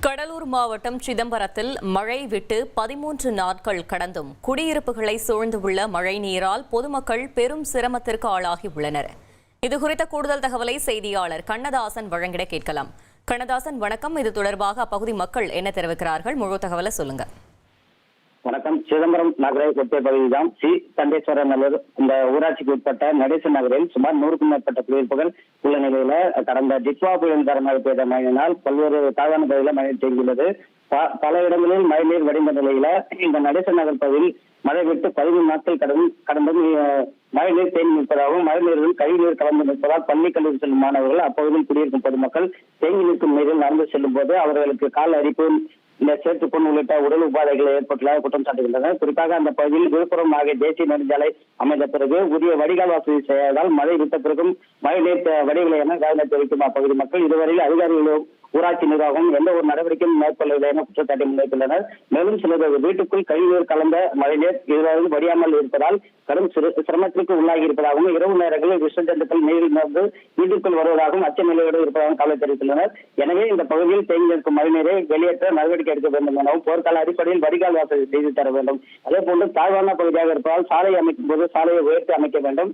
கடலூர் மாவட்டம் சிதம்பரத்தில் மழை விட்டு 13 நாட்கள் கடந்தும் குடியிருப்புகளை சூழ்ந்துள்ள மழை நீரால் பொதுமக்கள் பெரும் சிரமத்திற்கு ஆளாகி உள்ளனர். இதுகுறித்த கூடுதல் தகவலை செய்தியாளர் கண்ணதாசன் வழங்கிட கேட்கலாம். கண்ணதாசன், வணக்கம். இது தொடர்பாக அப்பகுதி மக்கள் என்ன தெரிவிக்கிறார்கள்? முழு தகவலை சொல்லுங்க. வணக்கம். சிதம்பரம் நகரை ஒட்டிய பகுதிதான் சி தண்டேஸ்வரர் நல்லூர் இந்த ஊராட்சிக்கு உட்பட்ட நடேசன் நகரில் சுமார் 100க்கும் மேற்பட்ட குடியிருப்புகள் உள்ள நிலையில கடந்த டிட்வா புயல் காரணமாக பெய்த மழையினால் பல்வேறு தாழ்வான பகுதியில் மழை தேங்கியுள்ளது. பல இடங்களில் மழைநீர் வடிந்த நிலையில இந்த நடேசன் நகர் பகுதியில் மழை விட்டு 13 நாட்கள் கடந்தும் மழைநீர் தேங்கி நிற்பதாகவும் மழைநீரில் கழிவுநீர் கலந்து நிற்பதால் பள்ளி கல்லூரி செல்லும் மாணவர்கள் அப்பகுதியில் குடியிருக்கும் பொதுமக்கள் தேங்கி நிற்கும் நீரில் நடந்து செல்லும் போது அவர்களுக்கு கால் அரிப்பு, இந்த சேற்றுப்புண் உள்ளிட்ட உடல் உபாதைகள் ஏற்பட்டுள்ளதாக குற்றம் சாட்டுகின்றனர். குறிப்பாக அந்த பகுதியில் விழுப்புரம் ஆகிய தேசிய நெடுஞ்சாலை அமைந்த பிறகு உரிய வடிகால் வசதி செய்வதால் மழை விட்ட பிறகும் மழைநீர் வடிவில்லை என கவனம் தெரிவிக்கும் அப்பகுதி மக்கள் இதுவரையில் அதிகாரிகளும் ஊராட்சி நிர்வாகம் எந்த ஒரு நடவடிக்கையும் மேற்கொள்ளவில்லை என குற்றச்சாட்டை முன்வைத்துள்ளனர். மேலும் சிலர் வீட்டுக்குள் கழிவுநீர் கலந்த மழைநீர் இதுவரை வடியாமல் இருப்பதால் கடும் சிரமத்திற்கு உள்ளாகி இருப்பதாகவும் இரவு நேரங்களில் விஷ ஜந்துக்கள் நீரில் இருந்து வீட்டுக்குள் வருவதாகவும் அச்ச நிலையோடு இருப்பதாகவும் கவலை தெரிவித்துள்ளனர். எனவே இந்த பகுதியில் தேங்கி நிற்கும் மழைநீரை வெளியேற்ற நடவடிக்கை எடுக்க வேண்டும் எனவும் போர்க்கால அடிப்படையில் வடிகால் வசதி செய்து தர வேண்டும். அதே போன்று தாழ்வான பகுதியாக இருப்பதால் சாலை அமைக்கும் போது சாலையை உயர்த்தி அமைக்க வேண்டும்.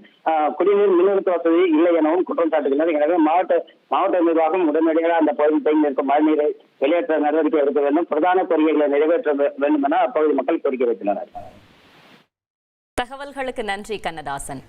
குடிநீர் மின்னழுத்த வசதி இல்லை எனவும் குற்றம் சாட்டுகின்றனர். எனவே மாவட்ட நிர்வாகம் உடனடியாக அந்த பகுதியில் தேங்கி நிற்கும் மழைநீரை வெளியேற்ற நடவடிக்கை எடுக்க வேண்டும், பிரதான கோரிக்கைகளை நிறைவேற்ற வேண்டும் என அப்பகுதி மக்கள் கோரிக்கை வைத்துள்ளனர். தகவல்களுக்கு நன்றி கண்ணதாசன்.